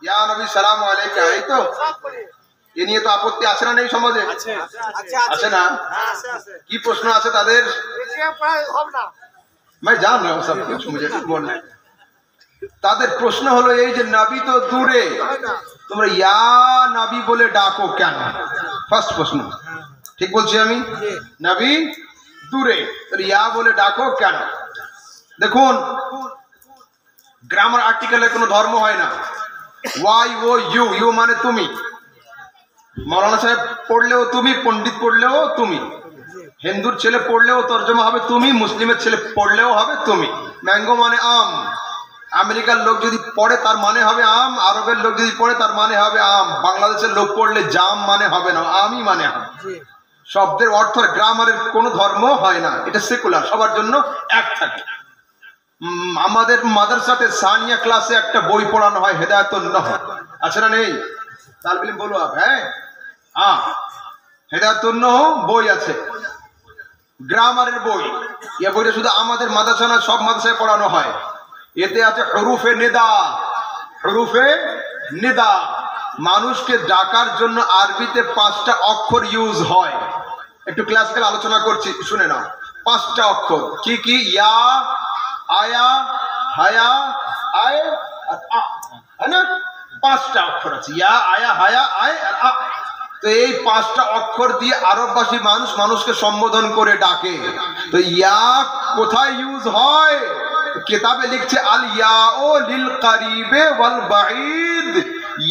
ইয়া নবী সালাম আলাইকা, এই তো এ নিয়ে তো আপত্তি আছে না নেই সমাজে? আছে না? কি প্রশ্ন আছে তাদের? मैं जान रहा हूँ सब कुछ, मुझे बोल रहे। তাদের প্রশ্ন হলো এই যে নবী তো দূরে, তোমরা ইয়া নবী বলে ডাকো কেন? ফার্স্ট প্রশ্ন। ঠিক বলছি আমি? নবী দূরে, তাহলে ইয়া বলে ডাকো কেন? দেখুন, গ্রামার আর্টিকেলে কোনো ধর্ম হয় না। ওয়াই ও ইউ, ইউ মানে তুমি। মৌলানা সাহেব পড়লেও তুমি, পণ্ডিত পড়লেও তুমি, হিন্দুর ছেলে পড়লেও তর্জমা হবে তুমি, মুসলিমের ছেলে পড়লেও হবে তুমি। ম্যাঙ্গো মানে আম, আমেরিকার লোক যদি পড়ে তার মানে হবে আম, আরবের লোক যদি পড়ে তার মানে হবে আম, বাংলাদেশের লোক পড়লে জাম মানে হবে না, আমই মানে হবে। শব্দের অর্থ গ্রামারের কোনো ধর্ম হয় না, এটা সেকুলার, সবার জন্য এক থাকে। আমাদের মাদ্রাসাতে সানিয়া ক্লাসে একটা বই পড়ানো হয়, হেদায়েতুন নহর, আছে না নেই? তালবিল বলো আপ, হ্যাঁ হেদায়েতুন নহর বই আছে, গ্রামারের বই। এই বইটা শুধু আমাদের মাদ্রাসা না, সব মাদ্রাসায় পড়ানো হয়। এতে আছে হরুফে নিদা, হরুফে নিদা, মানুষকে ডাকার জন্য আরবিতে 5টা অক্ষর ইউজ হয়। একটু ক্লাসিক্যাল আলোচনা করছি, শুনে নাও। 5টা অক্ষর কি কি? ইয়া, আয়া, হায়া, আয় আর আ, হ্যাঁ না? 5টা অক্ষর আছে, ইয়া, আয়া, হায়া, আয় আর আ। তো এই 5টা অক্ষর দিয়ে আরবভাষী মানুষ মানুষকে সম্বোধন করে ডাকে। তো ইয়া কোথায় ইউজ হয়? কিতাবে লিখছে আল ইয়াও লিল করিবে ওয়াল বাঈদ,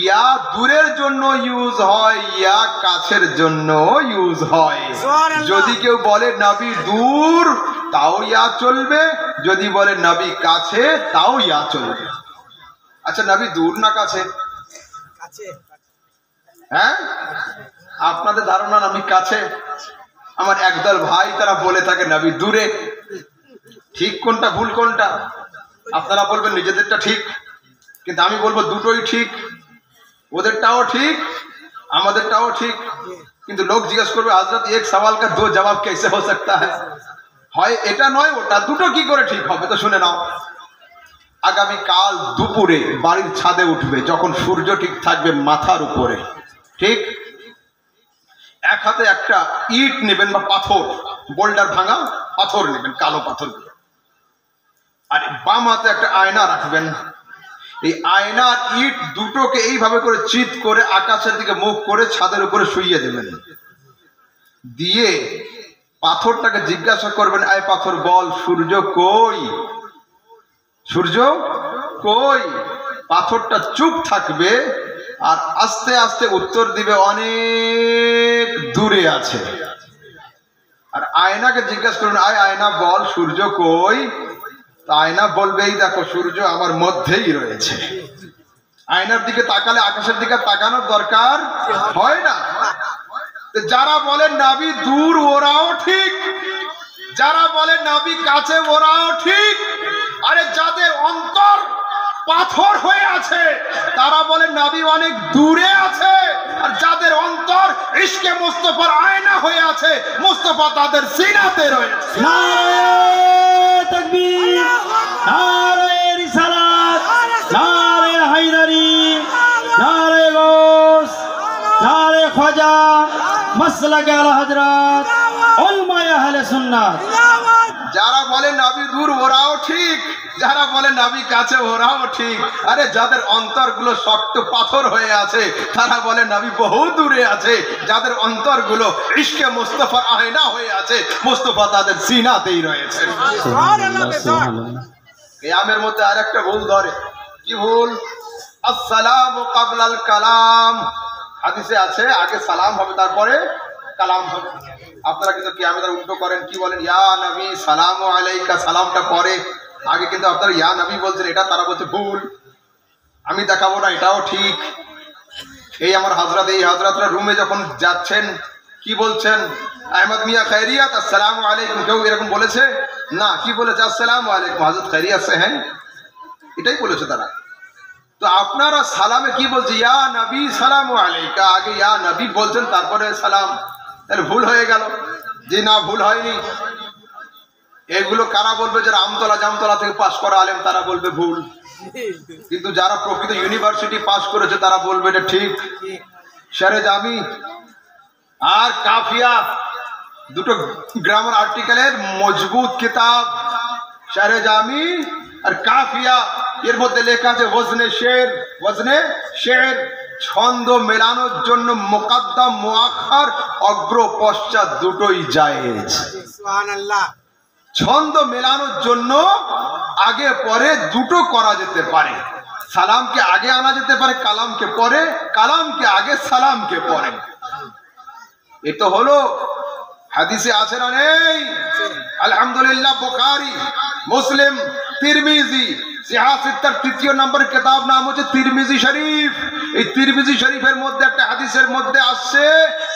ইয়া দূরের জন্য ইউজ হয়, ইয়া কাছের জন্য ইউজ হয়। যদি কেউ বলে নবী দূর তাও ইয়া চলবে, যদি বলে নবী কাছে তাও ইয়া চলবে। আচ্ছা, নবী দূর না কাছে? হ্যাঁ, আপনাদের ধারণা নবী কাছে? আমার একদল ভাই তারা বলে থাকে নবী দূরে। ঠিক কোনটা ভুল কোনটা? আপনারা বলবেন নিজেদেরটা ঠিক, কিন্তু আমি বলবো দুটোই ঠিক। ওদেরটাও ঠিক, আমাদেরটাও ঠিক। কিন্তু লোক জিজ্ঞেস করবে হযরত এক সওয়াল কা দো জবাব कैसे हो सकता है? হয় এটা নয় ওটা, দুটো কি করে ঠিক হবে? তো শুনে নাও। আগামী কাল দুপুরে বাড়ির ছাদে উঠবে, যখন সূর্য ঠিক থাকবে মাথার উপরে, ঠিক? এক হাতে একটা ইট নেবেন বা পাথর, বোল্ডার ভাঙা পাথর নেবেন, কালো পাথর, আর বাম হাতে একটা আয়না রাখবেন। এই আয়নার ইট দুটোকে এইভাবে করে চিৎ করে আকাশের দিকে মুখ করে ছাদের উপরে শুইয়ে দেবেন। দিয়ে পাথরটাকে জিজ্ঞাসা করবেন, আয় পাথর বল সূর্য কই? সূর্য কই? পাথরটা চুপ থাকবে আর আস্তে আস্তে উত্তর দিবে অনেক দূরে আছে। আর আয়নাকে জিজ্ঞাসা করবেন, আয় আয়না বল সূর্য কই? আয়না বলবে এই দেখো সূর্য আমার মধ্যেই রয়েছে। আয়নার দিকে তাকালে আকাশের দিকে তাকানোর দরকার হয় না। যারা বলেন নবী দূর ওরাও ঠিক, যারা বলেন নবী কাছে ওরাও ঠিক। আরে যাদের অন্তর পাথর হয়ে আছে তারা বলেন নবী অনেক দূরে আছে, আর যাদের অন্তর ইশকে মুস্তাফার আয়না হয়ে আছে, মুস্তাফা তাদের সিনাতে রয়েছে। নারে তাকবীর, নারে রিসালাত, নারে হায়দারি, নারে গৌস, নারে খ্বাজা, মাসলাকে আলা হযরত, উলামায়ে আহলে সুন্নাত। যারা বলে নবী দূর ওরাও ঠিক, যারা বলে নবী কাছে ওরাও ঠিক। আরে যাদের অন্তরগুলো শক্ত পাথর হয়ে আছে তারা বলে নবী বহু দূরে আছে, যাদের অন্তরগুলো ইশকে মুস্তাফার আয়না হয়ে আছে, মুস্তাফা তাদের সিনাতেই রয়েছে। কিয়ামের মধ্যে আরেকটা ভুল ধরে। কি ভুল? আসসালামু ক্বাবলাল কালাম। হাদিসে আছে আগে সালাম হবে তারপরে কালাম হবে। আপনারা কিন্তু কিয়ামতের উল্টো করেন, কি বলেন? ইয়া নবী সালামু আলাইকা, সালামটা পরে, আগে কিন্তু আপনারা ইয়া নবী বলছেন, এটা তারা বলছে ভুল। আমি দেখাবো না এটাও ঠিক। এই আমার হযরত, এই হযরতরা রুমে যখন যাচ্ছেন কি বলছেন? আহমদ মিয়া খৈরিয়াত, আসসালামু আলাইকুম। কেউ এরকম বলেছে না? কি বলেছে? আসসালামু আলাইকুম, হযরত খৈরিয়াত সে হ্যাঁ, এটাই বলেছে তারা। তো আপনারা সালামে কি বলছে? ইয়া নবী সালামু আলাইকা, আগে ইয়া নবী বলছেন তারপরে সালাম। তাহলে ভুল হয়ে গেল? যে না, ভুল হয়নি। এগুলো কারা বলবে? যারা আমতলা জামতলা থেকে পাশ করা আলেম তারা বলবে ভুল। কিন্তু যারা প্রকৃত ইউনিভার্সিটি পাস করেছে তারা বলবে এটা ঠিক। শেরে জামি আর কাফিয়া দুটো গ্রামার আর্টিকেলের মজবুত কিতাব। শেরে জামি আর কাফিয়া, এর মধ্যে লেখা আছে ওয়াজনে শের ছন্দ মেলানোর জন্য মুকাদ্দাম মুআখার অগ্র পশ্চাৎ দুটোই জায়েজ। সুবহানাল্লাহ। ছন্দ মেলানোর জন্য আগে পরে দুটো করা যেতে পারে। সালামকে আগে আনা যেতে পারে, কালামকে পরে, কালামকে আগে, সালামকে পরে। এ তো হলো হাদিসে আছে না নেই? আলহামদুলিল্লাহ, বুখারী, মুসলিম, তিরমিজি, সিহাসিত্তার ৩য় নম্বর কিতাব নাম হচ্ছে তিরমিজি শরীফ। এই তিরমিজি শরীফের মধ্যে একটা হাদিসের মধ্যে আসছে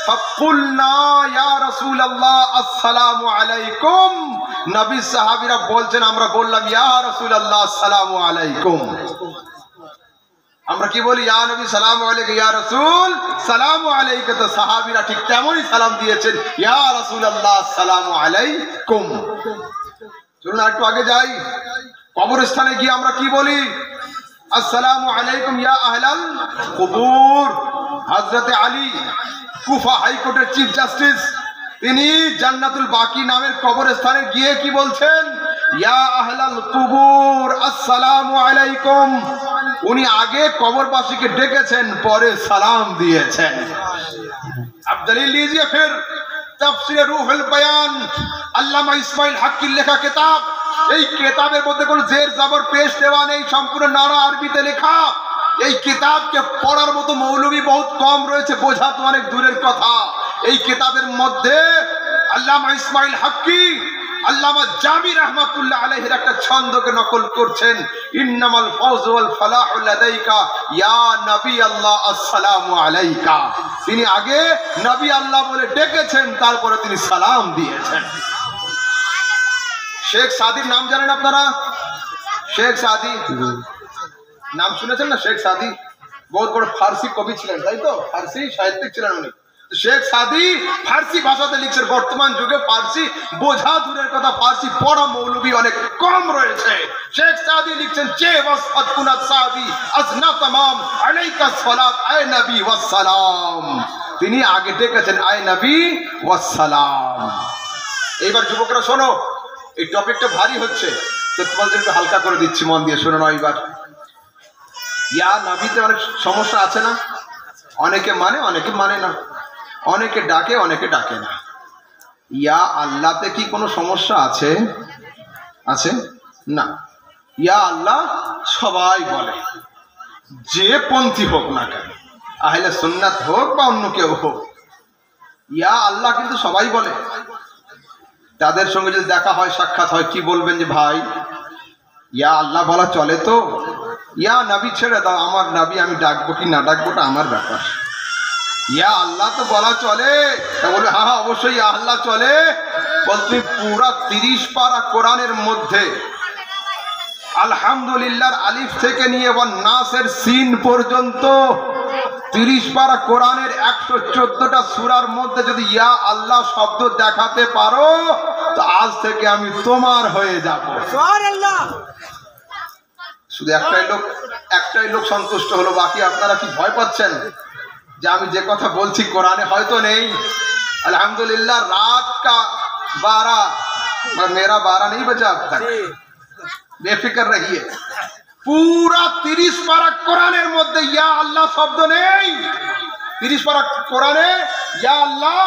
ফাকুলনা ইয়া রাসূলুল্লাহ আসসালামু আলাইকুম। নবী সাহাবীরা বলছেন, আমরা বললাম ইয়া রাসূলুল্লাহ আসসালামু আলাইকুম। আমরা কি বলি? ইয়া নবী সালামু আলাইকা, ইয়া রাসূল সালামু আলাইকা। তো সাহাবীরা ঠিক তেমনই সালাম দিয়েছেন, ইয়া রাসূলুল্লাহ আসসালামু আলাইকুম। চলুন একটু আগে যাই। কবরস্থানে গিয়ে আমরা কি বলি? আসসালামু আলাইকুম ইয়া আহলাল কুবুর। হযরতে আলী, কুফা হাইকোর্টের চিফ জাস্টিস, তিনি জান্নাতুল বাকি নামের কবরস্থানে গিয়ে কি বলছেন? ইয়া আহলাল কুবুর আসসালামু আলাইকুম। উনি আগে কবরবাসীকে ডেকেছেন, পরে সালাম দিয়েছেন। अब दलील लीजिए फिर तफसीर रूहुल बयान, আল্লামা ইসমাইল হাক্কির লেখা কিতাব। এই কিতাবের মধ্যে কোনো জের জবর পেশ দেওয়া নেই, সম্পূর্ণ নারা আরবিতে লেখা। এই কিতাবকে পড়ার মতো মৌলবী বহুত কম রয়েছে, বোঝা তো অনেক দূরের কথা। এই কিতাবের মধ্যে আল্লামা ইসমাইল হাক্কি, আল্লামা জামি রাহমাতুল্লাহ আলাইহির একটা ছন্দকে নকল করছেন। ইন্নামাল ফাওজ ওয়াল ফালাহু লাদাইকা ইয়া নবী আল্লাহ আসসালামু আলাইকা। তিনি আগে নবী আল্লাহ বলে ডেকেছেন, তারপরে তিনি সালাম দিয়েছেন। শেখ সাদির নাম জানেন আপনারা? শেখ সাদি নাম শুনেছেন না? শেখ সাদি বহুত বড় ফার্সি কবি ছিলেন, তাই তো? ফার্সি সাহিত্যিক ছিলেন উনি। শেখ সাদি ফার্সি ভাষাতে লিখছেন। বর্তমান যুগে ফার্সি বোঝা দূরের কথা, ফার্সি পড়া মৌলবী অনেক কম রয়েছে। শেখ সাদি লিখছেন, চে ওয়াসফাত কুনাত সাদি আসনা তামাম আলাইকা সালাত আয় নবী ওয়াস সালাম। তিনি আগে ডেকেছেন আয় নবী ওয়াস সালাম। এইবার যুবকরা শোনো, এই টপিকটা ভারী হচ্ছে, তো তোমাদের একটু হালকা করে দিচ্ছি, মন দিয়ে শোনো না। এইবার ইয়া নবীতে অনেক সমস্যা আছে না? অনেকে মানে, অনেকে মানে না। অনেকে ডাকে, অনেকে ডাকে না। ইয়া আল্লাহতে কি কোনো সমস্যা আছে? আছে না। ইয়া আল্লাহ সবাই বলে, যে পন্থী হোক না কেন, আহলে সুন্নাত হোক বা অন্য কেউ হোক, ইয়া আল্লাহ কিন্তু সবাই বলে। তাদের সঙ্গে যদি দেখা হয়, সাক্ষাৎ হয়, কি বলবেন? যে ভাই ইয়া আল্লাহ বলা চলে তো? ইয়া নবী ছেড়ে দাও, আমার নবী আমি ডাকবো কি না ডাকবোটা আমার ব্যাপার। ইয়া আল্লাহ তো বলা চলে। তা বলবে হ্যাঁ হ্যাঁ অবশ্যই ইয়া আল্লাহ চলে। বল তুমি পুরা 30 পারা কোরআনের মধ্যে আলহামদুলিল্লাহর আলিফ থেকে নিয়ে নাসের সিন পর্যন্ত 30 পারা কোরআনের 114টা সূরার মধ্যে যদি ইয়া আল্লাহ শব্দ দেখাতে পারো, তো আজ থেকে আমি তোমার হয়ে যাব। সুবহানাল্লাহ। শুধু একটাই লোক সন্তুষ্ট হলো, বাকি আপনারা কি ভয় পাচ্ছেন যে আমি যে কথা বলছি কোরআনে হয়তো নেই? আলহামদুলিল্লাহ, রাত কা 12 मेरा 12 नहीं बजा अब तक, बेफिक्र रहिए। पूरा 30 पारा কোরআনের মধ্যে ইয়া আল্লাহ শব্দ নেই। 30 পারা কোরআনে ইয়া আল্লাহ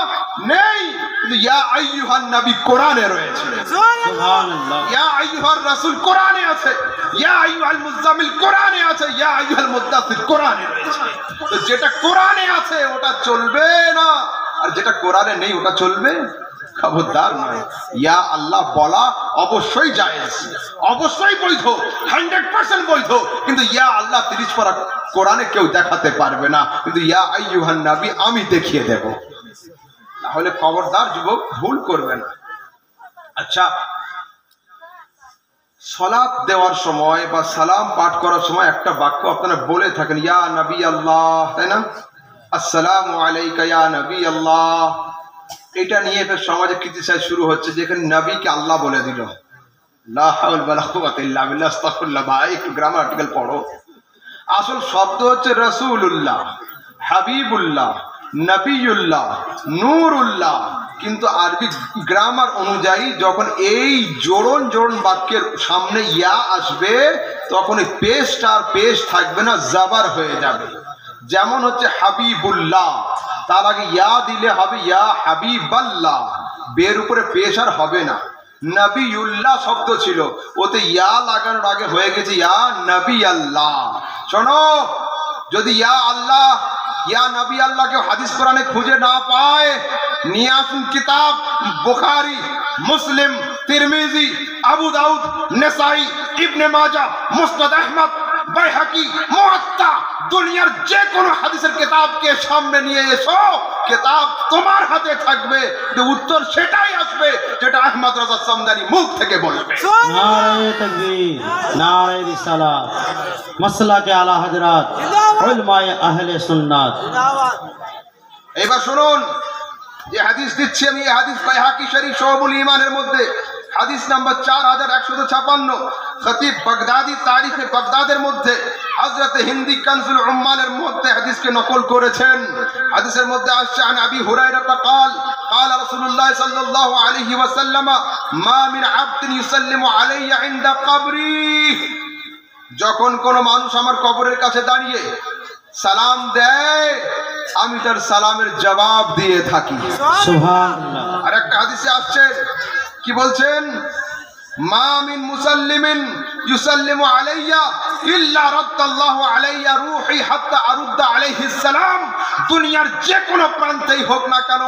নেই, কিন্তু ইয়া আইয়ুহান নবী কোরআনে রয়েছে। সুবহানাল্লাহ। ইয়া আইয়ুহার রাসূল কোরআনে আছে, ইয়া আইয়ুহাল মুজাম্মিল কোরআনে আছে, ইয়া আইয়ুহাল মুদ্দাসসির কোরআনে রয়েছে। তো যেটা কোরআনে আছে ওটা চলবে না, আর যেটা কোরআনে নেই ওটা চলবে? খবরদার নয়। ইয়া আল্লাহ বলা অবশ্যই জায়েজ, অবশ্যই বৈধ, 100% বৈধ, কিন্তু ইয়া আল্লাহ 30 পারা কোরআনে কেউ দেখাতে পারবে না, কিন্তু ইয়া আইয়ুহান নবী আমি দেখিয়ে দেব। তাহলে খবরদার যুবক, ভুল করবে না। আচ্ছা, সালাত দেওয়ার সময় বা সালাম পাঠ করার সময় একটা বাক্য আপনারা বলে থাকেন, ইয়া নবী আল্লাহ, তাই না? আসসালামু আলাইকা ইয়া নবী আল্লাহ। এটা নিয়ে ফের সমাজে ক্রিটিসাইজ শুরু হচ্ছে, যেখানে নবীকে আল্লাহ বলে দিল। লা হাওলা ওয়ালা কুওয়াতা ইল্লা বিল্লাহ, আস্তাগফিরুল্লাহ। ভাই একটু গ্রামার আর্টিকেল পড়ো। আসল শব্দ হচ্ছে রাসূলুল্লাহ, হাবিবুল্লাহ, নবিউল্লাহ, নূরুল্লাহ। কিন্তু আরবি গ্রামার অনুযায়ী যখন এই জোড়ন জোড়ন বাক্যের সামনে ইয়া আসবে তখন এই পেশ আর পেশ থাকবে না, জাবার হয়ে যাবে। যেমন হচ্ছে হাবিবুল্লাহ, তার আগে ইয়া দিলে হবে ইয়া হাবিবাল্লাহ, বের উপরে পেশ আর হবে না। নবিউল্লাহ শব্দ ছিল, ওতে ইয়া লাগানোর আগে হয়ে গেছে ইয়া নবী আল্লাহ। শোনো, যদি ইয়া আল্লাহ ইয়া নবী আল্লাহ কেউ হাদিস কোরআনে খুঁজে না পায়, নিয়ে আসুন কিতাব বুখারী, মুসলিম, তিরমিজি, আবু দাউদ, নেসাই, ইবনে মাজাহ, মুসনাদ আহমদ, বাইহাকি, মুআত্তা, দুনিয়ার যে কোনো হাদিসের কিতাবকে সামনে নিয়ে এসো, কিতাব তোমার হাতে থাকবে, উত্তর সেটাই আসবে যেটা আহমদ রাজা সামদানি মুখ থেকে বলবে। নারে তাকবীর, নারে রিসালাত, মাসলাকে আলা হযরত উলামায়ে আহলে সুন্নাত। এবার শুনুন, যে হাদিস দিচ্ছি আমি, এই হাদিস বাইহাকি শরীফ শুআবুল ঈমানের মধ্যে হাদিস নাম্বার 4156, খতিব বাগদাদি তারিখে বাগদাদের মধ্যে হযরত হিন্দি কানজুল উম্মানের মধ্যে হাদিসকে নকল করেছেন। হাদিসের মধ্যে আসছে আন আবি হুরায়রা قال قال رسول الله صلى الله عليه وسلم ما من عبد يسلم علي عند قبري, যখন কোন মানুষ আমার কবরের কাছে দাঁড়িয়ে সালাম দেয় আমি তার সালামের জবাব দিয়ে থাকি। সুবহানাল্লাহ। আর একটা হাদিসে আসছে, কি বলছেন, মা মিন মুসাল্লিমিন ইউসাল্লিমু আলাইয়া ইল্লা রাদ্দাল্লাহু আলাইয়া রূহি হাত্তা আরুদ্দা আলাইহিস সালাম। দুনিয়ার যে কোনো প্রান্তেই হোক না কেন,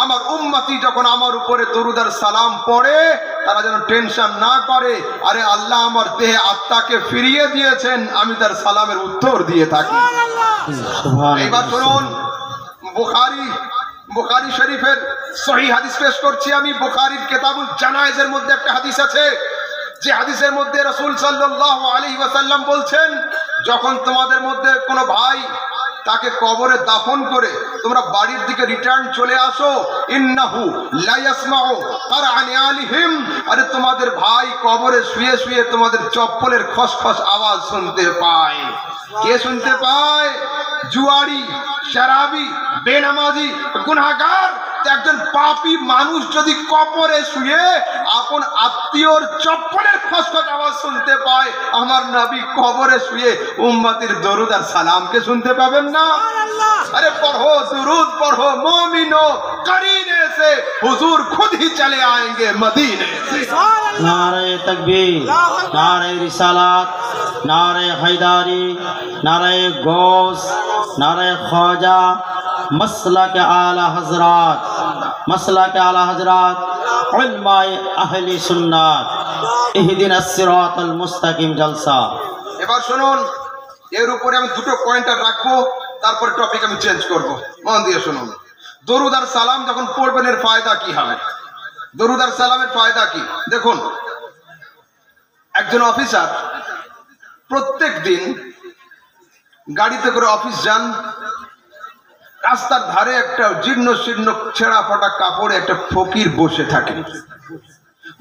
আমার উম্মতি যখন আমার উপরে দরুদ আর সালাম পড়ে তারা যেন টেনশন না করে, আরে আল্লাহ আমার দেহে আত্মাকে ফিরিয়ে দিয়েছেন, আমি তার সালামের উত্তর দিয়ে থাকি। এবার শুনুন, বুখারী শরীফের সহিহ হাদিস পেশ করছি আমি। বুখারীর কিতাবুল জানায়েজের মধ্যে একটা হাদিস আছে, যে হাদিসের মধ্যে রাসূল সাল্লাল্লাহু আলাইহি ওয়াসাল্লাম বলছেন, যখন তোমাদের মধ্যে কোনো ভাই তাকে কবরে দাফন করে তোমরা বাড়ির দিকে রিটার্ন চলে আসো, ইন্নাহু লা ইয়াসমাউ কারআন আলিহিম, আরে তোমাদের ভাই কবরে শুয়ে শুয়ে তোমাদের চপ্পলের খসখস আওয়াজ শুনতে পায়। কে শুনতে পায়? জুয়ারি, শরাবি, বেনামাজি, গুনাহগার। একজন পাপী মানুষ যদি কবরে শুয়ে আপন আত্মীয়র চপ্পলের খসখস আওয়াজ শুনতে পায়, আমার নবী কবরে শুয়ে উম্মতের দরুদ আর সালামকে শুনতে পাবেন না? अरे पढ़ो दुरूद पढ़ो मोमिनो, करीने से हुजूर खुद ही चले आएंगे मदीने से। नारे तकबीर, नारे रिसालत, नारे हैदारी, नारे गौस, नारे ख्वाजा, मसला के आला हजरात, मसला के आला हजरात उलमाए अहले सुन्नत, इहदिनास सिराताल मुस्ताकिम जलसा। এবার শুনুন, এর উপরে আমি দুটো পয়েন্টার রাখবো, তারপর টপিক আমি চেঞ্জ করব। মন দিয়ে শুনুন, দরুদ আর সালাম যখন পড়বেন এর ফায়দা কি হবে? দরুদ আর সালামের ফায়দা কি? দেখুন, একজন অফিসার প্রত্যেক দিন গাড়িতে করে অফিস যান, রাস্তার ধারে একটা জীর্ণ শীর্ণ ছেঁড়া ফাটা কাপড়ে একটা ফকির বসে থাকে।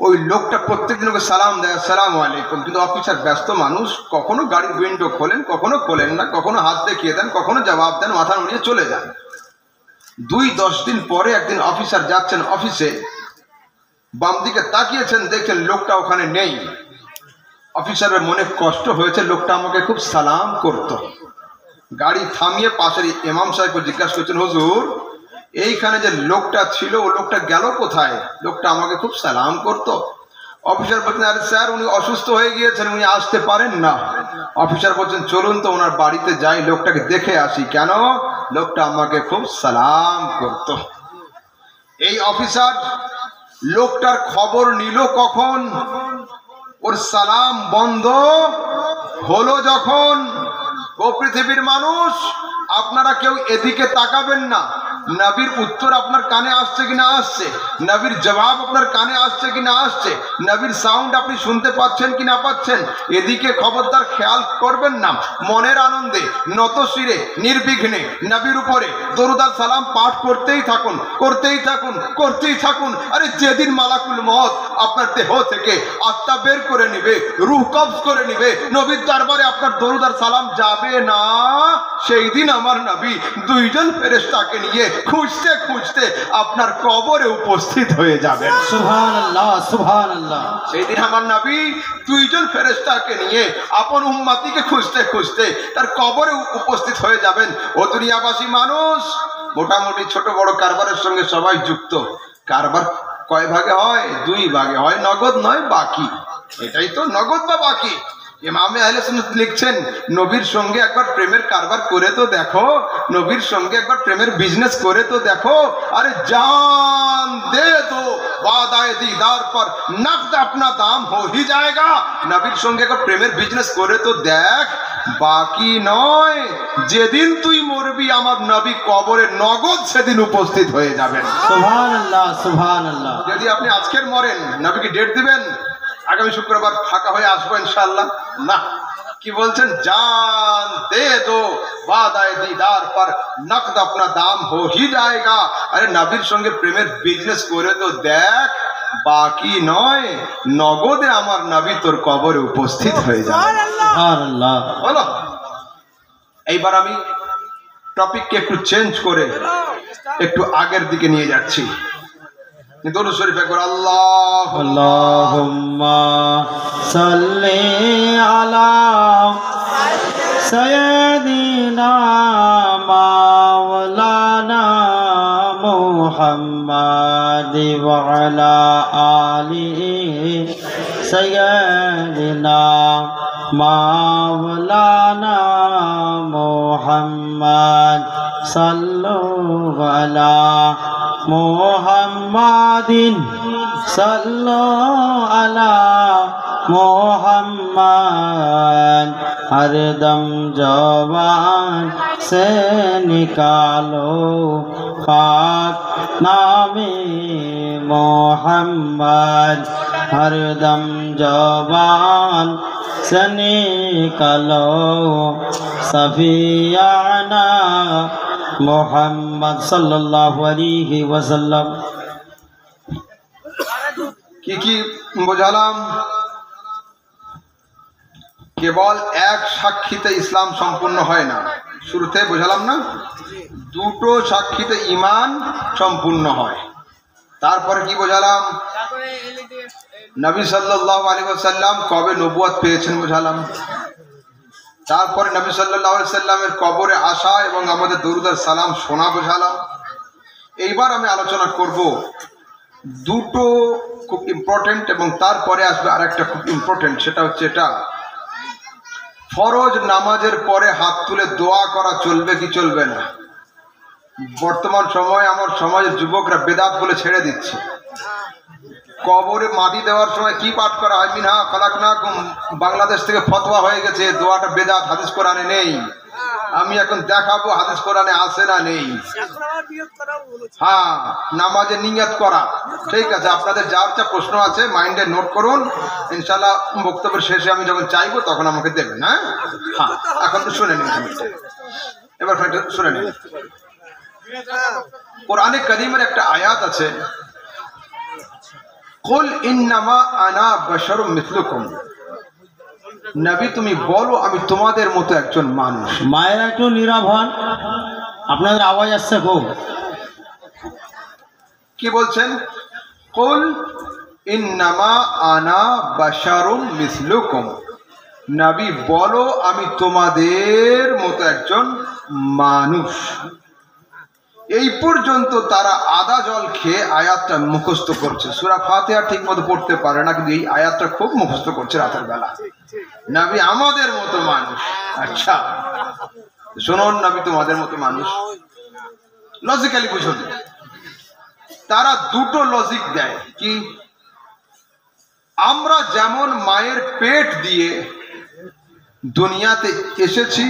ওই লোকটা প্রত্যেকদিন ওকে সালাম দেয়, আসসালামু আলাইকুম। কিন্তু অফিসার ব্যস্ত মানুষ, কখনো গাড়ির উইন্ডো খোলেন, কখনো খোলেন না, কখনো হাত দেখিয়ে দেন, কখনো জবাব দেন, মাথা নড়িয়ে চলে যান। 2-10 দিন পরে একদিন অফিসার যাচ্ছেন অফিসে, বাম দিকে তাকিয়েছেন, দেখছেন লোকটা ওখানে নেই। অফিসারের মনে কষ্ট হয়েছে, লোকটা আমাকে খুব সালাম করত। গাড়ি থামিয়ে পাশের ইমাম সাহেবকে জিজ্ঞাসা করছেন, হুজুর এইখানে যে লোকটা ছিল ও লোকটা গেল কোথায়? লোকটা আমাকে খুব সালাম করত। অফিসার বলছেন, আরে স্যার উনি অসুস্থ হয়ে গিয়েছেন, উনি আসতে পারেন না। অফিসার বলছেন, চলুন তো ওনার বাড়িতে যাই, লোকটাকে দেখে আসি। কেন? লোকটা আমাকে খুব সালাম করত। এই অফিসার লোকটার খবর নিল কখন? ওর সালাম বন্ধ হলো যখন। ও পৃথিবীর মানুষ, আপনারা কেউ এদিকে তাকাবেন না, নবীর উত্তর আপনার কানে আসছে কি না আসছে, নবীর জবাব আপনার কানে আসছে কি না আসছে, নবীর সাউন্ড আপনি শুনতে পাচ্ছেন কি না পাচ্ছেন, এদিকে খবরদার খেয়াল করবেন না। মনের আনন্দে নত শিরে নির্বিঘ্নে নবীর উপরে দরুদ আর সালাম পাঠ করতেই থাকুন, করতেই থাকুন, করতেই থাকুন। আরে যেদিন মালাকুল মউত আপনার দেহ থেকে আত্মা বের করে নিবে, রূহ কবজ করে নিবে, নবীর দরবারে আপনার দরুদ আর সালাম যাবে না, সেই দিন আমার নবী দুইজন ফেরেশতাকে নিয়ে খুঁজতে খুঁজতে আপনার কবরে উপস্থিত হয়ে যাবেন। সুবহানাল্লাহ, সুবহানাল্লাহ। সেই দিন আমার নবী দুইজন ফেরেশতাকে নিয়ে আপন উম্মতিকে খুঁজতে খুঁজতে তার কবরে উপস্থিত হয়ে যাবেন। ও দুনিয়াবাসী মানুষ, মোটামুটি ছোট বড় কারবারের সঙ্গে সবাই যুক্ত। কারবার কয় ভাগে হয়? দুই ভাগে হয়, নগদ নয় বাকি। এটাই তো নগদ বা বাকি। ইমামে আহলে সুন্নাত লিখছেন, নবীর সঙ্গে একবার প্রেমের কারবার করে তো দেখো, নবীর সঙ্গে একবার প্রেমের বিজনেস করে তো দেখো। আরে জান দে দো वादाए दीदार पर नकद अपना दाम हो ही जाएगा। নবীর সঙ্গে একবার প্রেমের বিজনেস করে তো দেখ, বাকি নয়। যেদিন তুই মরবি আমার নবী কবরে নগদ সেদিন উপস্থিত হয়ে যাবেন। সুবহানাল্লাহ, সুবহানাল্লাহ। যদি আপনি আজকের মরেন, নবীকে ডেট দিবেন আগামী শুক্রবার ফাঁকা হয়ে আসবো ইনশাআল্লাহ? না, কি বলছেন? জান দে দো वादाए दीदार पर नकद अपना दाम हो ही जाएगा। আরে নবীর সঙ্গে প্রেমের বিজনেস করে তো দেখ, বাকি নয়, নগদে আমার নবী তোর কবরে উপস্থিত হয়ে যাবে। সুবহানাল্লাহ। বলো, এইবার আমি টপিককে একটু চেঞ্জ করে একটু আগের দিকে নিয়ে যাচ্ছি। দরুদ শরীফ একবার আল্লাহ আল্লাহুম্মা সাল্লি আলা সাইয়্যিদিনা মাওলানা মুহাম্মাদ ওয়া আলা আলিহি সাইয়্যিদিনা মাওলানা মুহাম্মাদ সাল্লাল্লাহু আলা মুহাম্মাদিন সাল্লাল্লাহু আলা মুহাম্মাদ हर दम जवान से निकालो पाक नामे मोहम्मद हर दम जवान से निकालो सफियाना मोहम्मद सल्लल्लाहु अलैहि वसल्लम। কি বোঝালাম? কেবল এক সাক্ষীতে ইসলাম সম্পূর্ণ হয় না, শুরুতে বোঝালাম না? দুটো সাক্ষীতে ঈমান সম্পূর্ণ হয়। তারপরে কি বোঝালাম? নবী সাল্লাল্লাহু আলাইহি ওয়াসাল্লাম কবে নবুয়ত পেয়েছেন বোঝালাম। তারপরে নবী সাল্লাল্লাহু আলাইহি ওয়াসাল্লামের কবরে আসা এবং আমাদের দরুদ আর সালাম শোনা বোঝালাম। এইবার আমি আলোচনা করব দুটো খুব ইম্পর্টেন্ট, এবং তারপরে আসবে আরেকটা খুব ইম্পর্টেন্ট। সেটা হচ্ছে এটা, ফরজ নামাজের পরে হাত তুলে দোয়া করা চলবে কি চলবে না? বর্তমান সময় আমার সমাজের যুবকরা বেদাত বলে ছেড়ে দিচ্ছে। কবরে মাটি দেওয়ার সময় কি পাঠ করা হয়? মিনহা খালাকনাকুম, বাংলাদেশ থেকে ফতোয়া হয়ে গেছে, দোয়াটা বেদাত, হাদিস কোরআনে নেই। আমি এখন দেখাবো হাদিস কোরআনে আছে না নেই। হ্যাঁ, নামাজে নিয়ত করা ঠিক আছে। আপনাদের যার যা প্রশ্ন আছে মাইন্ডে নোট করুন, ইনশাআল্লাহ বক্তব্যের শেষে আমি যখন চাইবো তখন আমাকে দেবেন। হ্যাঁ, এখন তো শুনে নিন, এবার শুনে নিন। কোরআনে কারীমের একটা আয়াত আছে, কুল ইন্নামা আনা বাশারুম মিসলুকুম। নবী তুমি বলো আমি তোমাদের মতো একজন মানুষ। মায়েরা একটু নীরব হন, আপনাদের আওয়াজ আসছে খুব। কি বলছেন? কুল ইন্নামা আনা বাশারুম মিসলুকুম। নবী বলো আমি তোমাদের মতো একজন মানুষ। এই পর্যন্ত তারা আদা জল খেয়ে আয়াতটা মুখস্থ করছে। সূরা ফাতিহা ঠিক মতো পড়তে পারে না, কিন্তু এই আয়াতটা খুব মুখস্থ করছে রাতের বেলা। নবী আমাদের মতো মানুষ। আচ্ছা শুনুন, নবী তোমাদের মতো মানুষ লজিক্যালি বুঝুন। তারা দুটো লজিক দেয়। কি? আমরা যেমন মায়ের পেট দিয়ে দুনিয়াতে এসেছি,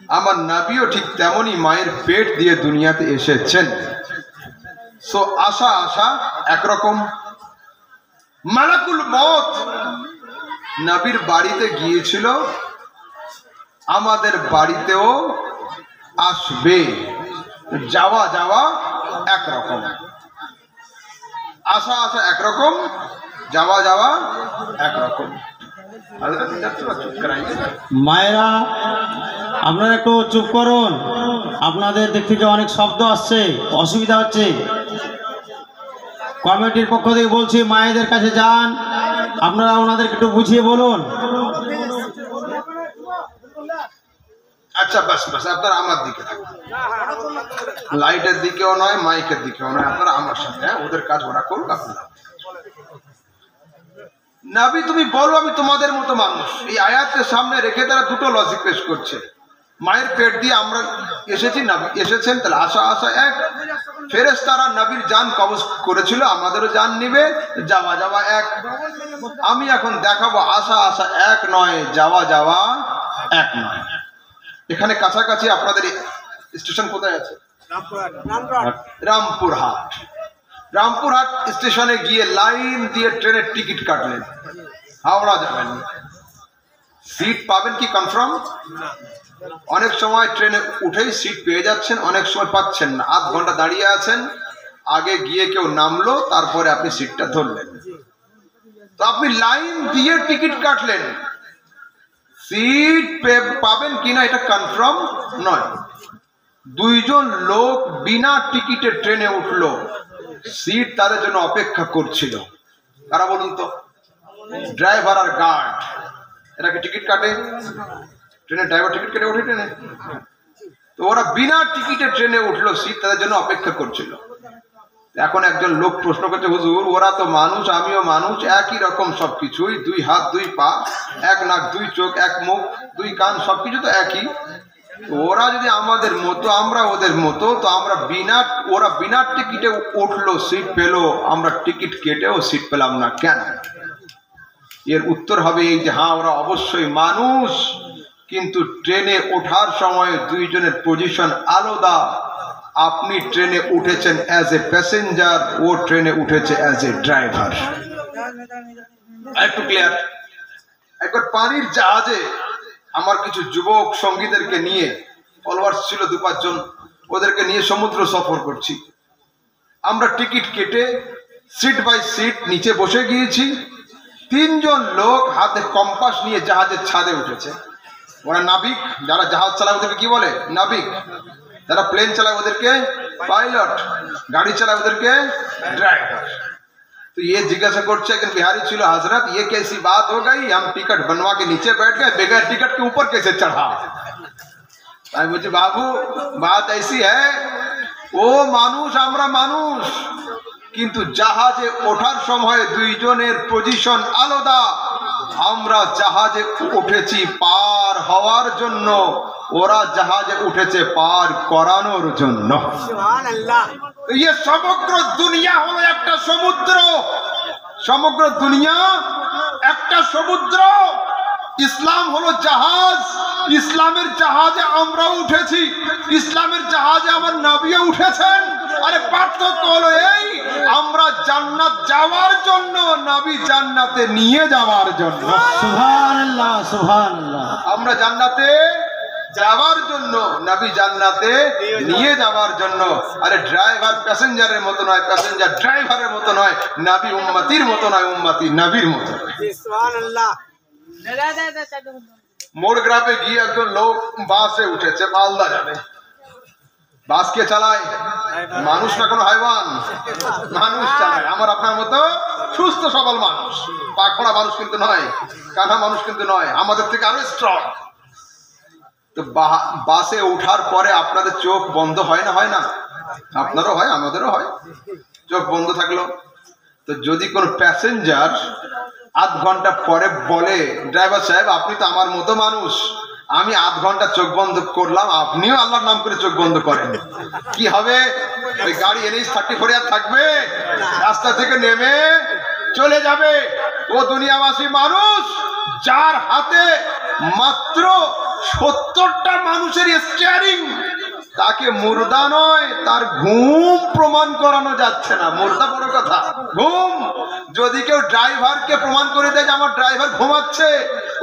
আমার নবীও ঠিক তেমনই মায়ের পেট দিয়ে দুনিয়াতে এসেছেন। সো আশা আশা একরকম। মালাকুল মউত নবীর বাড়িতে গিয়েছিল, আমাদের বাড়িতেও আসবে। যাওয়া যাওয়া একরকম, আশা আশা একরকম, যাওয়া যাওয়া একরকম। মায়েরা আপনারা একটু চুপ করুন, আপনাদের দিক থেকে অনেক শব্দ আসছে, অসুবিধা হচ্ছে। কমিটির পক্ষ থেকে বলছি মায়েদের কাছে যান, আপনারা ওনাদেরকে একটু বুঝিয়ে বলুন। আচ্ছা বাস বাস, আপনারা আমার দিকে থাকুন, লাইটের দিকেও নয় মাইকের দিকেও নয়, আপনারা আমার সাথে, ওদের কাজ ওরা করুক। আপনারা নবী তুমি বলো আমি তোমাদের মতো মানুষ, এই আয়াতের সামনে রেখে তারা দুটো লজিক পেশ করছে। মায়ের পেট দিয়ে আমরা এসেছি, নবী এসেছেন, তাহলে আশা আশা এক। ফেরেশতারা নবীর জান কবজ করেছিল, আমাদেরও জান নিবে, যাওয়া যাওয়া এক। আমি এখন দেখাবো আশা আশা এক নয়, যাওয়া যাওয়া এক নয়। এখানে কাছাকাছি আপনাদের স্টেশন কোথায় আছে? রামপুরহাট। রামপুরহাট স্টেশনে গিয়ে লাইন দিয়ে ট্রেনের টিকিট কাটলেন, হাওড়া যাবেন। সিট পাবেন কি কনফার্ম? অনেক সময় ট্রেনে উঠেই সিট পেয়ে যাচ্ছেন, অনেক সময় পাচ্ছেন না, আধ ঘন্টা দাঁড়িয়ে আছেন, আগে গিয়ে কেউ নামলো, তারপরে আপনি সিটটা ধরলেন। তো আপনি লাইন দিয়ে টিকিট কাটলেন, সিট পাবেন কিনা এটা কনফার্ম নয়। দুইজন লোক বিনা টিকিটে ট্রেনে উঠলো, সিট তাদের জন্য অপেক্ষা করছিল। কারা বলুন তো? ড্রাইভার আর গার্ড। এরা কি টিকিট কাটে? ট্রেনের ড্রাইভার টিকিট কেটে ওঠে ট্রেনে? তো ওরা বিনা টিকিটে ট্রেনে উঠলো, সিট তাদের জন্য অপেক্ষা করছিল। এখন একজন লোক প্রশ্ন করছে, হুজুর ওরা তো মানুষ, আমিও মানুষ, একই রকম সবকিছুই, দুই হাত দুই পা, এক নাক দুই চোখ, এক মুখ দুই কান, সবকিছু তো একই। ওরা যদি আমাদের মতো, আমরা ওদের মতো, তো আমরা ওরা বিনা টিকিটে উঠলো, সিট পেলো, আমরা টিকিট কেটেও সিট পেলাম না কেন? এর উত্তর হবে এই যে হ্যাঁ, ওরা অবশ্যই মানুষ, কিন্তু ট্রেনে ওঠার সময় দুইজনের পজিশন আলাদা। আপনি ট্রেনে উঠেছেন অ্যাজ এ প্যাসেঞ্জার, ও ট্রেনে উঠেছে অ্যাজ এ ড্রাইভার। একটু ক্লিয়ার? একবার পানির জাহাজে আমার কিছু যুবক সঙ্গীদেরকে নিয়ে, ফলোয়ার্স ছিল 2-5 জন, ওদেরকে নিয়ে সমুদ্র সফর করছি। আমরা টিকিট কেটে সিট বাই সিট নিচে বসে গিয়েছি। 3 জন লোক হাতে কম্পাস নিয়ে জাহাজের ছাদে উঠেছে। ওরা নাবিক, যারা জাহাজ চালায় ওদেরকে কি বলে? নাবিক। যারা প্লেন চালায় ওদেরকে পাইলট, গাড়ি চালায় ওদেরকে ड्राइवर। तो ये जिज्ञासा करছে, একজন बिहारी ছিল, हजरत ये कैसी बात हो गई, हम टिकट बनवा के नीचे बैठ गए, बगैर टिकट के ऊपर कैसे चढ़ा? আমি বলছি বাবু बात ऐसी है, ও মানুষ আমরা মানুষ, কিন্তু জাহাজে ওঠার সময় দুইজনের পজিশন আলাদা। আমরা জাহাজে উঠেছি পার হওয়ার জন্য, ওরা জাহাজে উঠেছে পার করানোর জন্য। সুবহানাল্লাহ। এই সমগ্র দুনিয়া হলো একটা সমুদ্র, সমগ্র দুনিয়া একটা সমুদ্র। ইসলাম হলো জাহাজ, ইসলামের জাহাজে আমরা উঠেছি, ইসলামের জাহাজে আমার নবীও উঠেছেন। আরে পার্থক্য হলো এই, আমরা জান্নাত যাওয়ার জন্য, নবী জান্নাতে নিয়ে যাওয়ার জন্য। সুবহানাল্লাহ সুবহানাল্লাহ। আমরা জান্নাতে যাওয়ার জন্য, নবী জান্নাতে নিয়ে যাওয়ার জন্য। আরে ড্রাইভার প্যাসেঞ্জারের মতো নয়, প্যাসেঞ্জার ড্রাইভারের মতো নয়, নবী উম্মতির মতো নয়, উম্মতি নবীর মতো। সুবহানাল্লাহ। মোড় গ্রামে গিয়ে একজন লোক বাসে উঠেছে, মালদা যাবে। বাস কে চালায়? মানুষ না কোনো হাইওয়ান? মানুষ চালায়, আমার আপনার মতো সুস্থ সবল মানুষ, পাখড়া মানুষ কিন্তু নয়, কাঁধা মানুষ কিন্তু নয়, আমাদের থেকে আরো স্ট্রং। তো বাসে ওঠার পরে আপনাদের চোখ বন্ধ হয় না? হয় না? আপনারও হয়, আমাদেরও হয়। চোখ বন্ধ থাকলো, তো যদি কোনো প্যাসেঞ্জার আধ ঘন্টা পরে বলে, ড্রাইভার সাহেব আপনি তো আমার মতো মানুষ, আমি আধ ঘন্টা চোখ বন্ধ করলাম, আপনিও আল্লাহর নাম করে চোখ বন্ধ করেন, কি হবে? ওই গাড়ি NH 34 আর থাকবে? রাস্তা থেকে নেমে চলে যাবে। ও দুনিয়াবাসী মানুষ যার হাতে মাত্র 70টা মানুষের স্টিয়ারিং, তাকে মুর্দা নয়, তার ঘুম প্রমাণ করানো যাচ্ছে না। মুর্দা বড় কথা, ঘুম। যদি কেউ ড্রাইভারকে প্রমাণ করে দেয় যে আমার ড্রাইভার ঘুমাচ্ছে,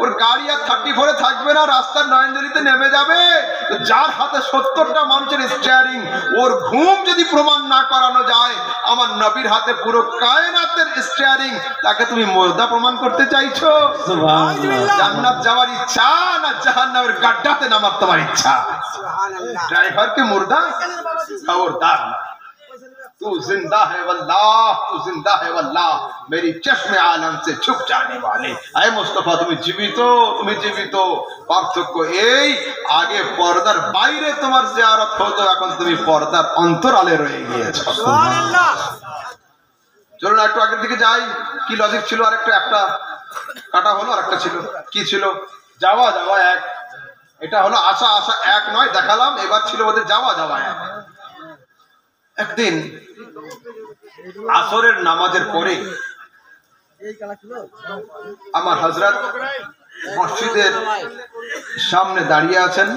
ওর গাড়ি আর 34-এ থাকবে না, রাস্তার নয়নজলিতে নেমে যাবে। তো যার হাতে 70টা মানুষের স্টিয়ারিং, ওর ঘুম যদি প্রমাণ না করানো যায়, আমার নবীর হাতে পুরো কায়নাতের স্টিয়ারিং, তাকে তুমি মুর্দা প্রমাণ করতে চাইছো? জান্নাত যাওয়ার ইচ্ছা না জাহান্নামের গাড্ডাতে নামার তোমার ইচ্ছা? ड्राइवर के मुर्दा खबरदार ना। तू जिंदा है वल्लाह, तू जिंदा है वल्लाह, मेरी चश्मे आलम से छुप जाने वाले। आए मुस्तफा, তুমি জীবিত, তুমি জীবিত। পার্থক্য এই, আগে পর্দার বাইরে তোমার জিয়ারত হতো, এখন তুমি পর্দার অন্তরালে রয়ে গিয়েছো। সুবহানাল্লাহ। চলুন একটু আগের দিকে যাই। কি লজিক ছিল? আরেকটা একটা কাটা হলো, আরেকটা ছিল কি ছিল? যাওয়া যাওয়া এক। এটা হলো আশা আশা এক নয়, দেখালাম। এবার ছিল ওদের যাওয়া যাওয়া এক। একদিন আসরের নামাজের পরে আমার হযরত মসজিদের সামনে দাঁড়িয়ে আছেন।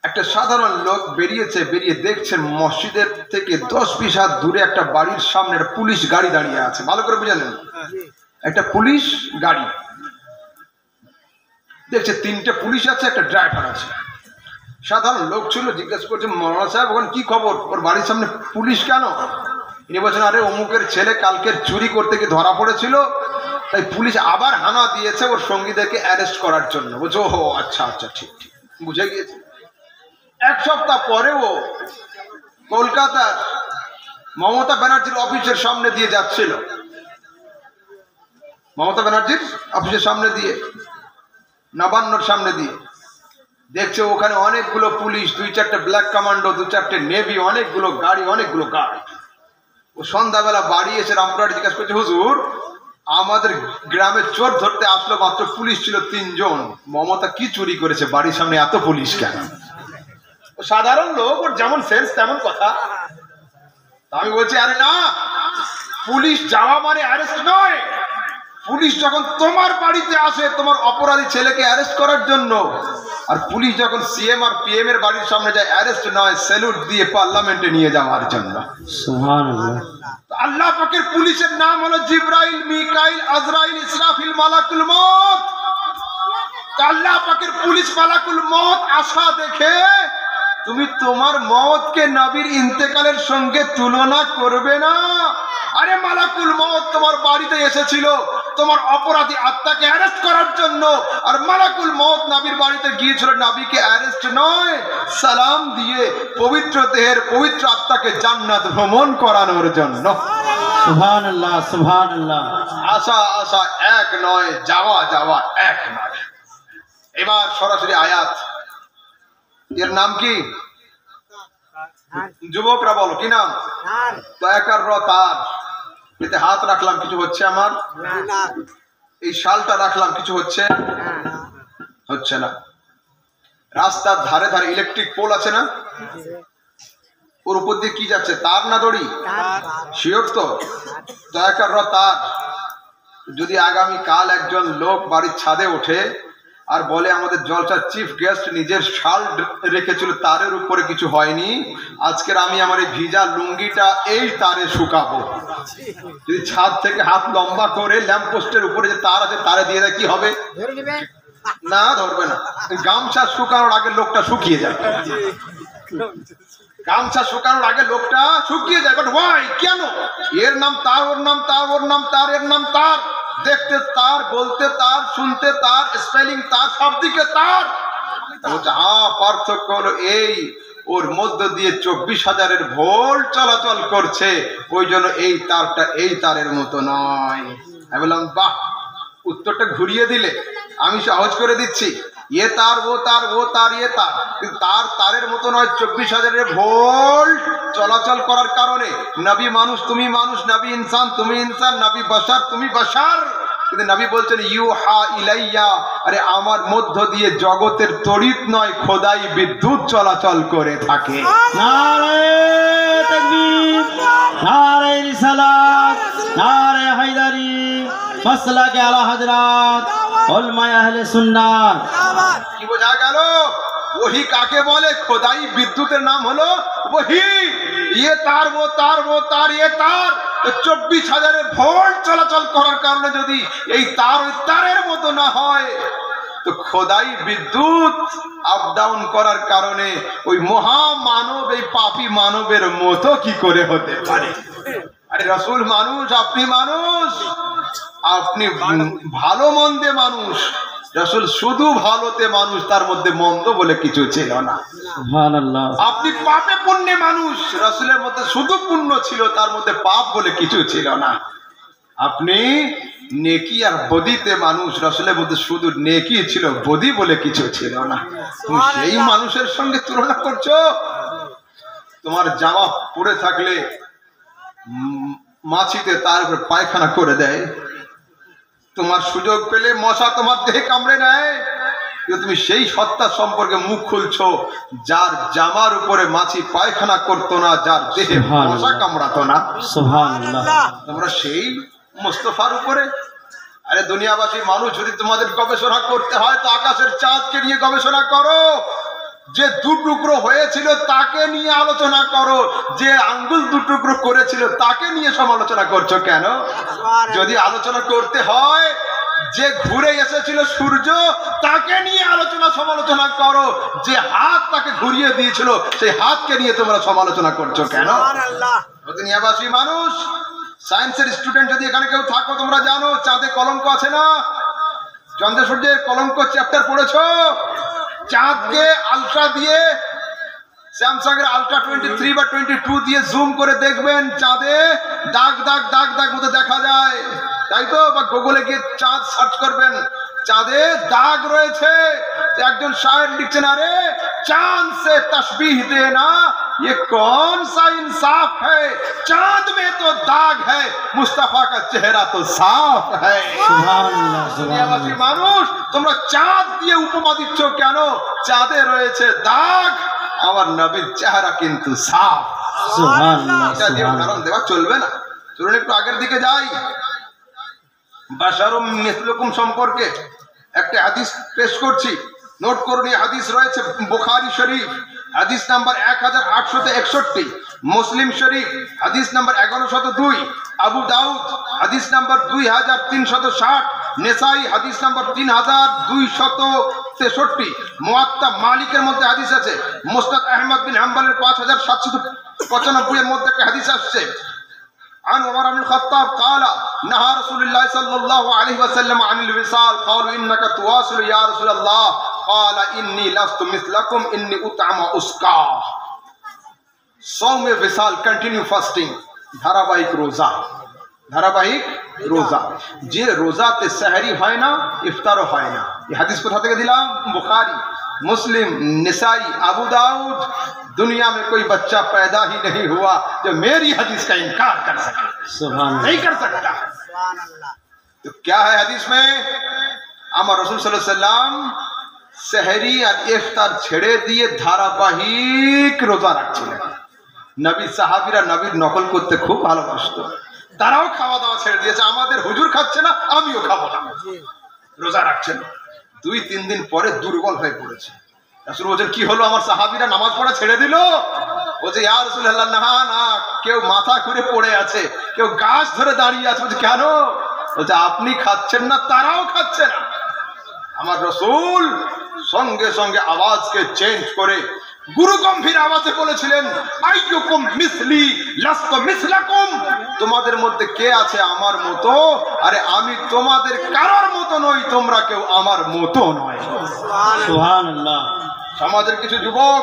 একটা সাধারণ লোক বেরিয়েছে, বেরিয়ে দেখছেন মসজিদের থেকে 10-20 হাত দূরে একটা বাড়ির সামনে একটা পুলিশ গাড়ি দাঁড়িয়ে আছে। ভালো করে বুঝে নেন, একটা পুলিশ গাড়ি দেখছে, 3টে পুলিশ আছে, একটা ড্রাইভার আছে। সাধারণ লোক ছিল, জিজ্ঞেস করছে, মৌলানা সাহেব ওখানে কি খবর, ওর বাড়ির সামনে পুলিশ কেন? ইনি বলছেন, আরে অমুকের ছেলে কালকে চুরি করতে গিয়ে ধরা পড়েছিল, তাই পুলিশ আবার হানা দিয়েছে ওর সঙ্গীদেরকে অ্যারেস্ট করার জন্য। বলছে, ও আচ্ছা আচ্ছা, ঠিক ঠিক, বুঝে গিয়েছে। 1 সপ্তাহ পরেও কলকাতার মমতা ব্যানার্জির অফিসের সামনে দিয়ে যাচ্ছিল, মমতা ব্যানার্জির অফিসের সামনে দিয়ে, নবান্নর সামনে দিয়ে, দেখছে ওখানে অনেকগুলো পুলিশ, 2-4টে ব্ল্যাক কমান্ডো, 2-4টে নেভি, অনেকগুলো গাড়ি, অনেকগুলো গাড়ি। ও সন্ধ্যাবেলা বাড়ি এসে রামপুরহাট জিজ্ঞাসা করছে, হুজুর আমাদের গ্রামে চোর ধরতে আসলো, মাত্র পুলিশ ছিল 3 জন, মমতা কি চুরি করেছে, বাড়ির সামনে এত পুলিশ কেন? ও সাধারণ লোক, ওর যেমন সেন্স তেমন কথা। আমি বলছি, আরে না, পুলিশ যাওয়া মানে অ্যারেস্ট নয়। পুলিশ যখন তোমার বাড়িতে আসে তোমার অপরাধী ছেলেকে অ্যারেস্ট করার জন্য, আর পুলিশ যখন সিএম আর পিএম এর বাড়ির সামনে যায়, অ্যারেস্ট নয়, স্যালুট দিয়ে পার্লামেন্টে নিয়ে যাওয়ার জন্য। সুবহানাল্লাহ। আল্লাহ পাকের পুলিশের নাম হলো জিবরাইল, মিকাইল, আজরাইল, ইসরাফিল, মালাকুল মউত। আল্লাহ পাকের পুলিশ মালাকুল মউত আসা দেখে তুমি তোমার মওতকে নবীর ইন্তেকালের সঙ্গে তুলনা করবে না। আরে মালাকুল মউত তোমার বাড়িতে এসেছিল তোমার অপরাধী আত্মাকে অ্যারেস্ট করার জন্য, আর মালাকুল মউত নবীর বাড়িতে গিয়েছিল নবীকে অ্যারেস্ট নয়, সালাম দিয়ে পবিত্র দেহের পবিত্র আত্মাকে জান্নাত ভ্রমণ করানোর জন্য। সুবহানাল্লাহ, সুবহানাল্লাহ। আশা আশা এক নয়, যাওয়া যাওয়া এক নয়। এবার সরাসরি আয়াত। এর নাম কি? যুবকরা বলো কি নাম? দয়াকার তার। এতে হাত রাখলাম, কিছু হচ্ছে আমার? এই শালটা রাখলাম, কিছু হচ্ছে? হচ্ছে না। রাস্তার ধারে ধারে ইলেকট্রিক পোল আছে না, ওর উপর দিয়ে কি যাচ্ছে, তার না দড়ি? শিওর তো? দয়াকার তার। যদি আগামী কাল একজন লোক বাড়ির ছাদে ওঠে আর বলে আমাদের জলসার চিফ গেস্ট নিজের শাল রেখেছিল, তারের উপরে কিছু হয়নি, আজকের আমি আমার এই ভিজা লুঙ্গিটা এই তারে শুকাবো, যদি ছাদ থেকে হাত লম্বা করে ল্যাম্প পোস্টের উপরে যে তার আছে তারে দিয়ে দেয়, কি হবে? না, ধরবে না। গামছা শুকানোর আগে লোকটা শুকিয়ে যায়, গামছা শুকানোর আগে লোকটা শুকিয়ে যায়। But why? কেন? এর নাম তার, ওর নাম তার, ওর নাম তার, এর নাম তার, দেখতে তার, বলতে তার, শুনতে তার, স্পেলিং তার, সব দিকে তার। পার্থক্য হলো এই, ওর মধ্য দিয়ে 24,000 ভোল্ট চলাচল করছে, ওই জন্য এই তারটা এই তারের মতো নয়। আমি বললাম, বাহ, উত্তরটা ঘুরিয়ে দিলে, আমি সহজ করে দিচ্ছি। এ তার, ও তার, ও তার, এ তার, কিন্তু তার তারের মতো নয়। 24,000 ভোল্ট চলাচল করার কারণে নবী মানুষ, তুমি মানুষ, নবী ইনসান, তুমি ইনসান, নবী বাশার, তুমি বাশার, কিন্তু নবী বলছেন ইউহা ইলাইয়া, আরে আমার মধ্য দিয়ে জগতের তড়িৎ নয় খোদাই বিদ্যুৎ চলাচল করে থাকে। নারে তাকবীর, নারে রিসালাত, নারে হায়দারি, মাসলাকে আলা হযরত ওলামায়ে আহলে সুন্নাত। কি বোঝা গেল? ওহি কাকে বলে? খোদাই বিদ্যুতের নাম হলো ওহি। ইয়ে তার ও তার ও তার ইয়ে তার 24,000 ভোল্ট চলাচল করার কারণে যদি এই তার ওই তারের মতো না হয়, তো খোদাই বিদ্যুৎ আপ ডাউন করার কারণে ওই মহা মানব এই পাপী মানবের মতো কি করে হতে পারে? আরে রাসূল মানুষ, আপনি মানুষ, আপনি ভালো মন্দে মানুষ। রাসূল শুধু ভালোতে মানুষ, তার মধ্যে মন্দ বলে কিছু ছিল না। সুবহানাল্লাহ। আপনি পাপে পুণ্যে মানুষ, রাসূলের মধ্যে শুধু পুণ্য ছিল, তার মধ্যে পাপ বলে কিছু ছিল না। আপনি নেকি আর বদিতে মানুষ, রাসূলের মধ্যে শুধু নেকি ছিল, বদি বলে কিছু ছিল না। তুমি সেই মানুষের সঙ্গে তুলনা করছো? তোমার জামা পরে থাকলে মাছিতে তার উপর পায়খানা করে দেয়, তোমার সুযোগ পেলে মশা তোমার দেহে কামড়ে নেয়, কিন্তু তুমি সেই সত্তা সম্পর্কে মুখ খুলছো যার জামার উপরে মাছি পায়খানা করতো না, যার দেহে মশা কামড়াতো না। সুবহানাল্লাহ। তোমরা সেই মুস্তাফার উপরে। আরে দুনিয়াবাসী মানুষ, যদি তোমাদের গবেষণা করতে হয় তো আকাশের চাঁদকে নিয়ে গবেষণা করো। যে দুটুকরো হয়েছিল তাকে নিয়ে আলোচনা করো, যে আঙ্গুল দুটুকরো করেছিল তাকে নিয়ে সমালোচনা করছো কেন? যদি আলোচনা করতে হয় যে ঘুরে এসেছিল সূর্য, তাকে নিয়ে আলোচনা সমালোচনা করো। যে হাত তাকে ঘুরিয়ে দিয়েছিল সেই হাতকে নিয়ে তোমরা সমালোচনা করছো কেন? দুনিয়াবাসী মানুষ, সায়েন্সের স্টুডেন্ট যদি এখানে কেউ থাকো, তোমরা জানো চাঁদে কলঙ্ক আছে না? চন্দ্র সূর্যের কলঙ্ক চ্যাপ্টার পড়েছো? চাঁদকে আলট্রা দিয়ে, স্যামসাং এর আলট্রা 23 বা 22 দিয়ে জুম করে দেখবেন, চাঁদে দাগ দাগ দাগ দাগ মতো দেখা যায়, তাই তো? বা গুগলে গিয়ে চাঁদ সার্চ করবেন, চাঁদে দাগ রয়েছে। একজন শায়ের লিখছেন, আরে চাঁদ সে তশবিহ দেনা ये कौन सा इंसाफ है, चांद में तो दाग है, मुस्तफा का चेहरा तो साफ है। দুনিয়াবাসী মানুষ, তোমরা চাঁদ দিয়ে উপমা দিচ্ছ কেন? চাঁদে রয়েছে দাগ, আমার নবীর চেহারা কিন্তু সাফ। সুবহানাল্লাহ। এটা দিয়ে উদাহরণ দেওয়া চলবে না। চলুন একটু আগের দিকে যাই। বাশারুম মিসলুকুম সম্পর্কে একটা হাদিস পেশ করছি, নোট করুন। এই হাদিস রয়েছে বুখারী শরীফ, হাদিস নাম্বার 1861, মুসলিম শরীফ হাদিস নাম্বার 1102, আবু দাউদ হাদিস নাম্বার 2360, নেসাই হাদিস নাম্বার 3263, মুয়াত্তা মালিকের মধ্যে হাদিস আছে, মুসনাদ আহমদ বিন হাম্বলের 5795 এর মধ্যে একটা হাদিস আসছে। عن عمر بن الخطاب قال نهى رسول الله صلى الله عليه وسلم عن الوصال قالوا انك تواصل يا رسول الله قال اني لست مثلكم اني اطعم اسقى صوم विसाल कंटिन्यू फास्टिंग, ধারাবাহিক রোজা। ধারাবাহিক রোজা, যে রোজাতে সেহরি হয় না, ইফতারও হয় না। এই হাদিস কোথা থেকে দিলাম? বুখারী, मुस्लिम, निसाई, अबू दाऊद। दुनिया में कोई बच्चा पैदा ही नहीं हुआ जो मेरी हदीस का इनकार कर सके, नहीं कर सकता। तो क्या है हदीस में? আমার রাসূল সাল্লাল্লাহু আলাইহি ওয়াসাল্লাম সেহরি আর ইফতার ছেড়ে দিয়ে ধারাবাহিক রোজা রাখছিলেন। নবী সাহাবীরা নবীর নকল করতে খুব ভালোবাসতো, তারাও খাওয়া দাওয়া ছেড়ে দিয়েছে। আমাদের হুজুর খাচ্ছে না, আমিও খাবো না, রোজা রাখছেন। 2-3 দিন পরে দুর্বল হয়ে পড়েছে। রাসূল বলেন, কি হলো? আমার সাহাবীরা নামাজ পড়া ছেড়ে দিল। বলছে, ইয়া রাসূলুল্লাহ, না না, কেউ মাথা ঘুরে পড়ে আছে, কেউ গাছ ধরে দাঁড়িয়ে আছে। বলছে, কেন? বলছে, আপনি খাচ্ছেন না, তারাও খাচ্ছে না। আমার রাসূল সঙ্গে সঙ্গে আওয়াজকে চেঞ্জ করে গুরু গম্ভীর আওয়াজে বলেছিলেন, আইয়ুকুম মিসলি লাস্তু মিসলাকুম, তোমাদের মধ্যে কে আছে আমার মতো? আরে আমি তোমাদের কারোর মতো নই, তোমরা কেউ আমার মতো নয়। সুবহানাল্লাহ। সমাজের কিছু যুবক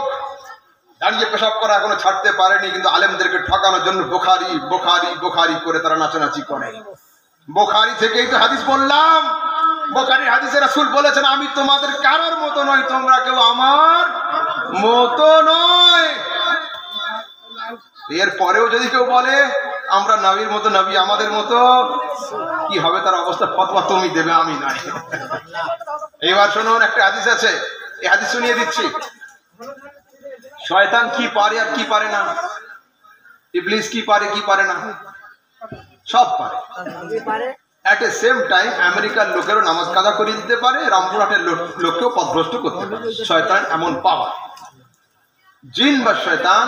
দাঁড়িয়ে পেশাব করা এখনো ছাড়তে পারেনি, কিন্তু আলেমদেরকে ঠকানোর জন্য বুখারী বুখারী বুখারী করে তারা নাচানাচি করে। বুখারী থেকেই তো হাদিস বললাম। বুখারীর হাদিসে রাসূল বলেছেন, আমি তোমাদের কারোর মতো নই, তোমরা কেউ আমার মতো নয়। এর পরেও যদি কেউ বলে আমরা নবীর মতো, নবী আমাদের মতো, কি হবে তার অবস্থা? ফতোয়া তুমি দেবে, আমি নাই। এবার শুনুন, একটা হাদিস আছে, এই হাদিস শুনিয়ে দিচ্ছি। শয়তান কি পারে আর কি পারে না, ইবলিস কি পারে কি পারে না, সব পারে। অ্যাট এ সেম টাইম আমেরিকার লোকেরও নামাজ কাজা করে দিতে পারে, রামপুরহাটের লোককেও পথভ্রষ্ট করতে পারে। শয়তান এমন পাওয়ার। জিন বা শয়তান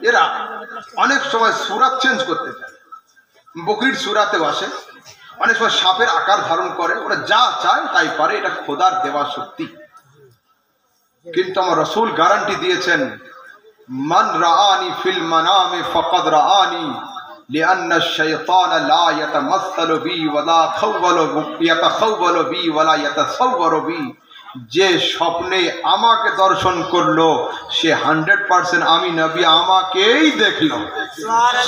এরা অনেক সময় সুরাত চেঞ্জ করতে পারে। বকরির সুরাতেও আসে, অনেক সময় সাপের আকার ধারণ করে। ওরা যা চায় তাই পারে, এটা খোদার দেওয়া শক্তি। কিন্তু আমার রাসূল গ্যারান্টি দিয়েছেন, মান রাআনি ফিল মানামে ফাকাদ রাআনি লিআন্না আশ-শাইতানা লা ইয়াতামাসসালু বি ওয়ালা ইয়াতাখাওয়ালু বি ওয়ালা ইয়াতাসাওয়ারু বি। যে স্বপ্নে আমাকে দর্শন করলো সে 100% আমি নবী আমাকেই দেখলো।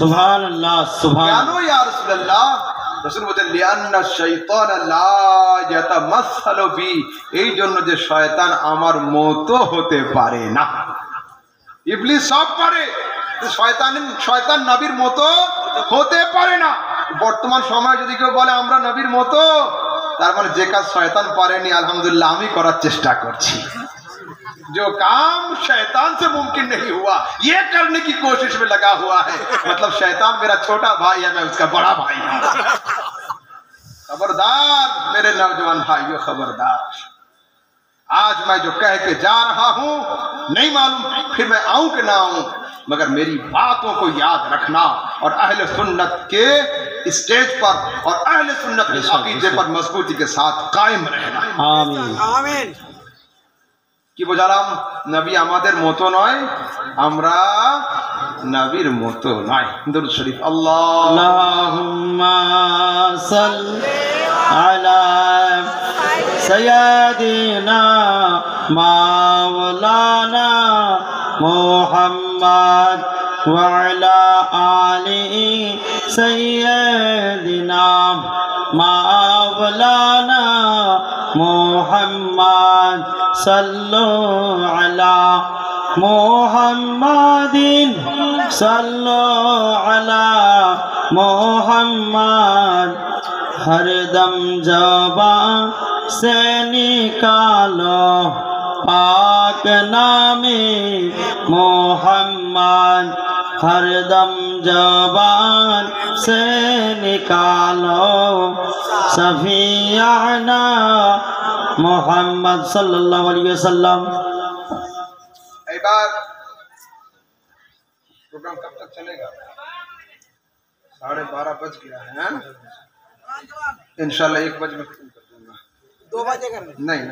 সুবহানাল্লাহ, সুবহানাল্লাহ। কেন ইয়া রাসূলুল্লাহ? রাসূল বলেন লিআন্না আশ-শাইতানা লা ইয়াতামাসসালু বি, এই জন্য যে শয়তান আমার মতো হতে পারে না। ইবলিস সব পারে, শয়তান নবীর মতো হতে পারে না। বর্তমান সময়ে যদি কেউ বলে আমরা নবীর মতো, তার মানে যে কাজ শয়তান পারেনি আলহামদুলিল্লাহ আমি করার চেষ্টা করছি। जो काम शैतान से मुमकिन नहीं हुआ ये करने की कोशिश में लगा हुआ है। मतलब शैतान मेरा छोटा भाई है, मैं उसका बड़ा भाई हूं। खबरदार मेरे नौजवान भाइयों, खबरदार। आज मैं जो कह के जा रहा हूं नहीं मालूम फिर मैं आऊं कि ना आऊं, मगर मेरी बातों को याद रखना और अहले सुन्नत के स्टेज पर और अहले सुन्नत के अकीदे पर मजबूती के साथ कायम रहना। आमीन, आमीन। কি বোঝালাম? নবী আমাদের মতো নয়, আমরা নবীর মতো নয়। দরুদ শরীফ। আল্লাহুম্মা সাল্লি আলা সাইয়্যিদিনা মাওলানা মুহাম্মদ ওয়া আলা আলি সাইয়্যিদিনা মাওলানা মুহাম্মদ সাল্লু আলা মুহাম্মাদিন সাল্লু আলা মুহাম্মদ हरदम ज़बान से निकालो पाक नामे मोहम्मद, हरदम ज़बान से निकालो सफियाना मोहम्मद सल्लल्लाहु अलैहि वसल्लम। एबार प्रोग्राम कब तक चलेगा? 12:30 बज गया है। इंशाल्लाह 1 बजे में खत्म कर दूंगा। 2 बजे कर नहीं,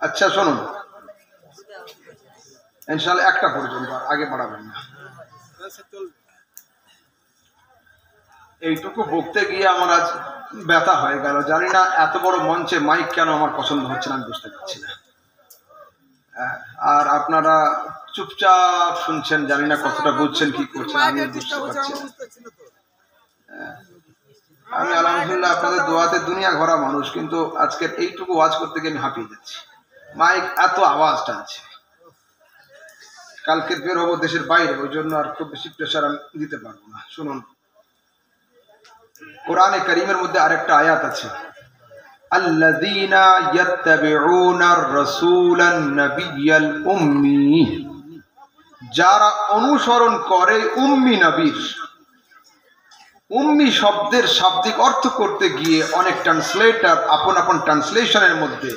अच्छा सुनो, इंशाल्लाह 1টা পর্যন্ত, আগে বাড়াবেন না। এইটুকু বকতে গিয়ে আমার আজ ব্যথা হয়ে গেল। জানি না এত বড় মঞ্চে মাইক কেন আমার পছন্দ হচ্ছে না, আমি বুঝতে পারছি না। আর আপনারা চুপচাপ শুনছেন, জানি না কতটা বুঝছেন কি করছেন, আমি বুঝতে পারছি না। আমি আলহামদুলিল্লাহ আপনাদের দোয়াতে দুনিয়া ঘোরা মানুষ, কিন্তু আজকের এইটুকু ওয়াজ করতে গিয়ে আমি হাঁপিয়ে যাচ্ছি। মাইক এত আওয়াজ টানছে। কালকে বের হবো দেশের বাইরে, ওই জন্য আর খুব বেশি প্রেশার আমি দিতে পারবো না। শুনুন, কোরআনে কারীমের মধ্যে আরেকটা আয়াত আছে, আল্লাযীনা ইয়াত্তাবিউনার রাসূলান নাবিয়্যাল উম্মি, যারা অনুসরণ করে উম্মি নবীর। উম্মি শব্দের শাব্দিক অর্থ করতে গিয়ে অনেক ট্রান্সলেটর আপন আপন ট্রান্সলেশনের মধ্যে,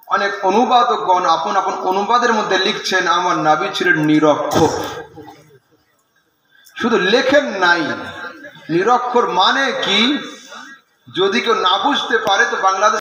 অনেক অনুবাদকগণ আপন আপন অনুবাদের মধ্যে লিখছেন আমার নবী ছিলেন নিরক্ষর। শুধু লেখেন নাই, নিরক্ষর মানে কি যদি কেউ না বুঝতে পারে তো বাংলাদেশ